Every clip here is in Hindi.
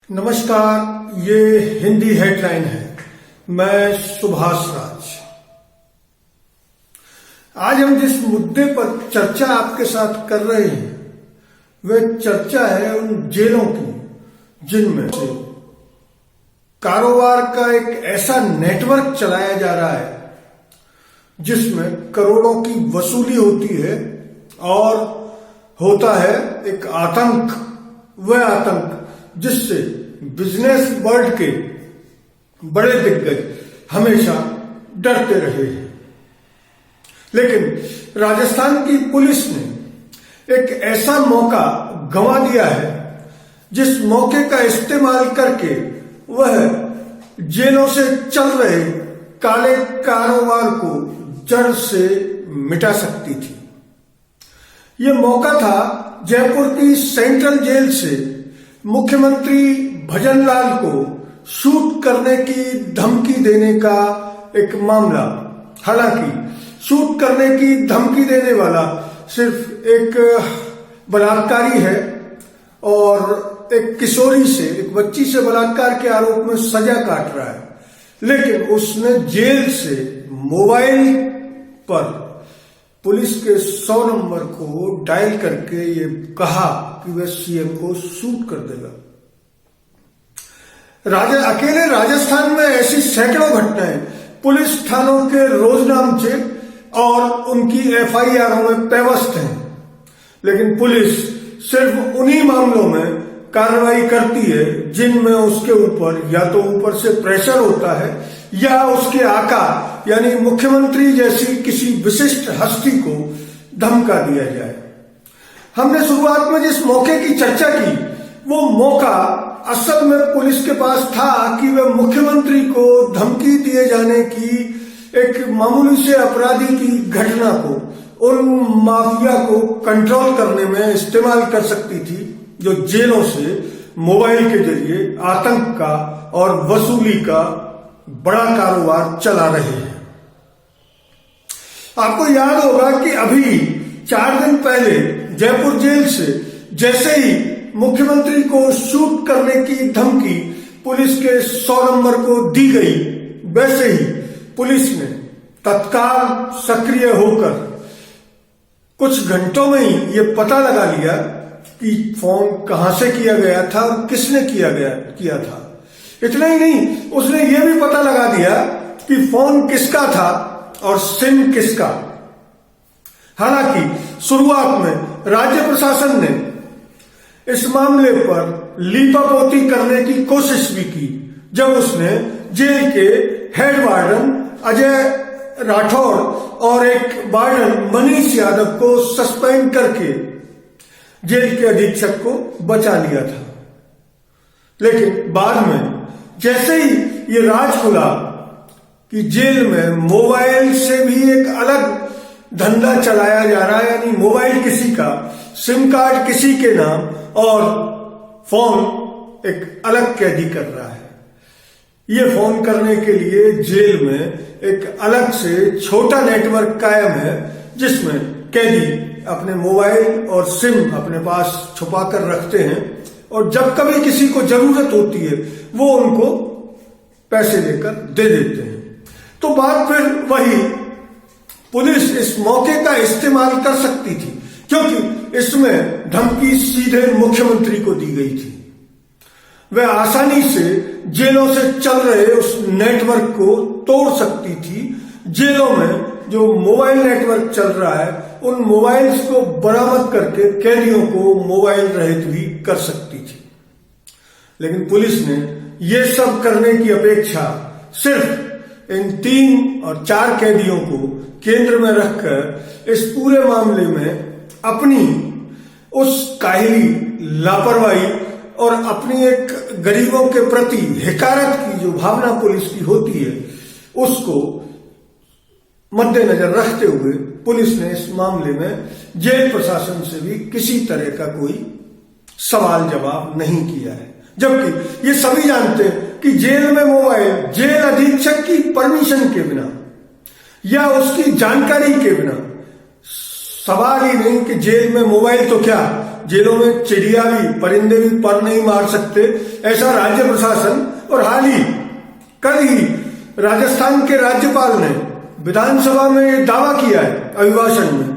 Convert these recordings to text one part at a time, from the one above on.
नमस्कार, ये हिंदी हेडलाइन है। मैं सुभाष राज। आज हम जिस मुद्दे पर चर्चा आपके साथ कर रहे हैं वह चर्चा है उन जेलों की जिनमें से कारोबार का एक ऐसा नेटवर्क चलाया जा रहा है जिसमें करोड़ों की वसूली होती है और होता है एक आतंक। वह आतंक जिससे बिजनेस वर्ल्ड के बड़े दिग्गज हमेशा डरते रहे हैं। लेकिन राजस्थान की पुलिस ने एक ऐसा मौका गंवा दिया है जिस मौके का इस्तेमाल करके वह जेलों से चल रहे काले कारोबार को जड़ से मिटा सकती थी। यह मौका था जयपुर की सेंट्रल जेल से मुख्यमंत्री भजनलाल को शूट करने की धमकी देने का एक मामला। हालांकि शूट करने की धमकी देने वाला सिर्फ एक बलात्कारी है और एक किशोरी से, एक बच्ची से बलात्कार के आरोप में सजा काट रहा है। लेकिन उसने जेल से मोबाइल पर पुलिस के 100 नंबर को डायल करके ये कहा कि वह सीएम को शूट कर देगा। अकेले राजस्थान में ऐसी सैकड़ों घटनाएं पुलिस थानों के रोजनामचे और उनकी एफआईआरों में पेवस्त हैं। लेकिन पुलिस सिर्फ उन्हीं मामलों में कार्रवाई करती है जिनमें उसके ऊपर या तो ऊपर से प्रेशर होता है या उसके आका यानी मुख्यमंत्री जैसी किसी विशिष्ट हस्ती को धमका दिया जाए। हमने शुरुआत में जिस मौके की चर्चा की वो मौका असल में पुलिस के पास था कि वह मुख्यमंत्री को धमकी दिए जाने की एक मामूली से अपराधी की घटना को, उन माफिया को कंट्रोल करने में इस्तेमाल कर सकती थी जो जेलों से मोबाइल के जरिए आतंक का और वसूली का बड़ा कारोबार चला रहे हैं। आपको याद होगा कि अभी 4 दिन पहले जयपुर जेल से जैसे ही मुख्यमंत्री को शूट करने की धमकी पुलिस के 100 नंबर को दी गई, वैसे ही पुलिस ने तत्काल सक्रिय होकर कुछ घंटों में ही ये पता लगा लिया कि फोन कहां से किया गया था और किसने किया था। इतना ही नहीं, उसने ये भी पता लगा दिया कि फोन किसका था और सिम किसका। हालांकि शुरुआत में राज्य प्रशासन ने इस मामले पर लीपापोती करने की कोशिश भी की जब उसने जेल के हेड वार्डन अजय राठौर और एक वार्डन मनीष यादव को सस्पेंड करके जेल के अधीक्षक को बचा लिया था। लेकिन बाद में जैसे ही ये राज खुला कि जेल में मोबाइल से भी एक अलग धंधा चलाया जा रहा है, यानी मोबाइल किसी का, सिम कार्ड किसी के नाम और फोन एक अलग कैदी कर रहा है। ये फोन करने के लिए जेल में एक अलग से छोटा नेटवर्क कायम है जिसमें कैदी अपने मोबाइल और सिम अपने पास छुपा कर रखते हैं और जब कभी किसी को जरूरत होती है वो उनको पैसे लेकर दे देते हैं। तो बात फिर वही, पुलिस इस मौके का इस्तेमाल कर सकती थी क्योंकि इसमें धमकी सीधे मुख्यमंत्री को दी गई थी। वह आसानी से जेलों से चल रहे उस नेटवर्क को तोड़ सकती थी। जेलों में जो मोबाइल नेटवर्क चल रहा है उन मोबाइल्स को बरामद करके कैदियों को मोबाइल रहित भी कर सकती थी। लेकिन पुलिस ने ये सब करने की अपेक्षा सिर्फ इन 3 और 4 कैदियों को केंद्र में रखकर इस पूरे मामले में अपनी उस काहिली, लापरवाही और अपनी एक गरीबों के प्रति हिकारत की जो भावना पुलिस की होती है उसको मद्देनजर रखते हुए पुलिस ने इस मामले में जेल प्रशासन से भी किसी तरह का कोई सवाल जवाब नहीं किया है। जबकि ये सभी जानते हैं कि जेल में मोबाइल जेल अधीक्षक की परमिशन के बिना या उसकी जानकारी के बिना, सवाल ही नहीं कि जेल में मोबाइल तो क्या, जेलों में चिड़िया भी, परिंदे भी पर नहीं मार सकते, ऐसा राज्य प्रशासन। और कल ही राजस्थान के राज्यपाल ने विधानसभा में ये दावा किया है अभिभाषण में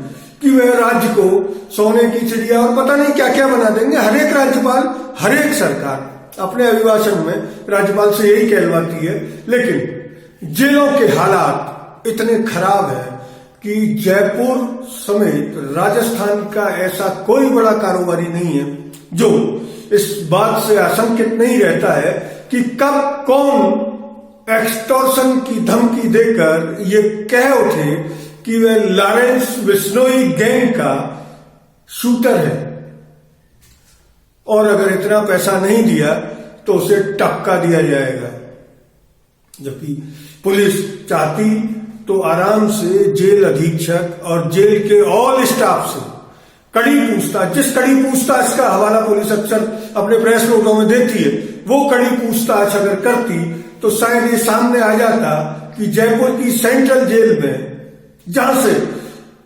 कि वह राज्य को सोने की चिड़िया और पता नहीं क्या क्या बना देंगे। हर एक राज्यपाल, हर एक सरकार अपने अभिभाषण में राज्यपाल से यही कहलवाती है, लेकिन जेलों के हालात इतने खराब है कि जयपुर समेत राजस्थान का ऐसा कोई बड़ा कारोबारी नहीं है जो इस बात से आशंकित नहीं रहता है कि कब कौन एक्सटॉर्शन की धमकी देकर ये कह उठे कि वह लॉरेंस बिश्नोई गैंग का शूटर है और अगर इतना पैसा नहीं दिया तो उसे टपका दिया जाएगा। जबकि पुलिस चाहती तो आराम से जेल अधीक्षक और जेल के ऑल स्टाफ से कड़ी पूछताछ, जिस कड़ी पूछताछ का हवाला पुलिस अक्सर अपने प्रेस नोटों में देती है, वो कड़ी पूछताछ अगर करती तो शायद ये सामने आ जाता कि जयपुर की सेंट्रल जेल में, जहां से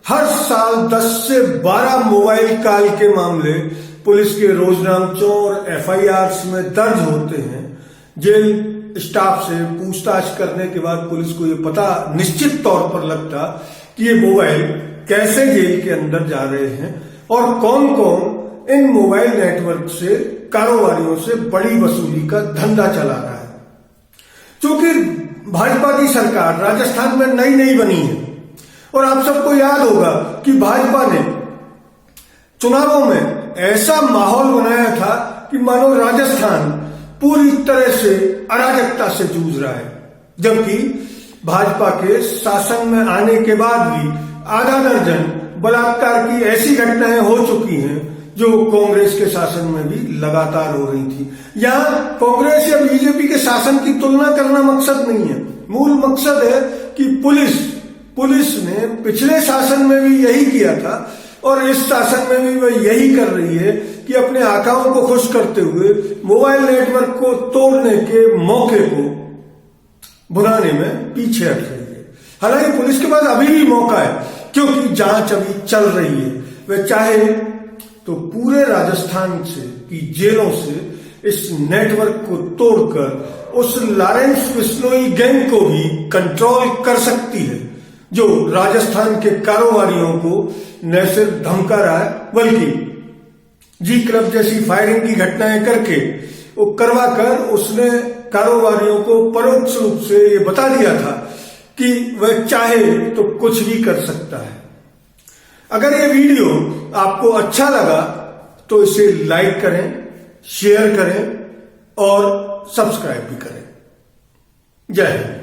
हर साल 10 से 12 मोबाइल कॉल के मामले पुलिस के रोजनामचों और एफआईआर में दर्ज होते हैं, जेल स्टाफ से पूछताछ करने के बाद पुलिस को ये पता निश्चित तौर पर लगता कि ये मोबाइल कैसे जेल के अंदर जा रहे हैं और कौन कौन इन मोबाइल नेटवर्क से कारोबारियों से बड़ी वसूली का धंधा चला रहा है। क्योंकि भाजपा की सरकार राजस्थान में नई बनी है और आप सबको याद होगा कि भाजपा ने चुनावों में ऐसा माहौल बनाया था कि मानो राजस्थान पूरी तरह से अराजकता से जूझ रहा है, जबकि भाजपा के शासन में आने के बाद भी आधा दर्जन बलात्कार की ऐसी घटनाएं हो चुकी हैं जो कांग्रेस के शासन में भी लगातार हो रही थी। यहां कांग्रेस या बीजेपी के शासन की तुलना करना मकसद नहीं है, मूल मकसद है कि पुलिस ने पिछले शासन में भी यही किया था और इस शासन में भी वह यही कर रही है कि अपने आकाओं को खुश करते हुए मोबाइल नेटवर्क को तोड़ने के मौके को भुनाने में पीछे हट रही है। हालांकि पुलिस के पास अभी भी मौका है, क्योंकि जांच अभी चल रही है। वह चाहे तो पूरे राजस्थान से की जेलों से इस नेटवर्क को तोड़कर उस लॉरेंस बिश्नोई गैंग को भी कंट्रोल कर सकती है, जो राजस्थान के कारोबारियों को न सिर्फ धमका रहा है बल्कि जी क्लब जैसी फायरिंग की घटनाएं करके वो करवाकर उसने कारोबारियों को परोक्ष रूप से ये बता दिया था कि वह चाहे तो कुछ भी कर सकता है। अगर ये वीडियो आपको अच्छा लगा तो इसे लाइक करें, शेयर करें और सब्सक्राइब भी करें। जय हिंद।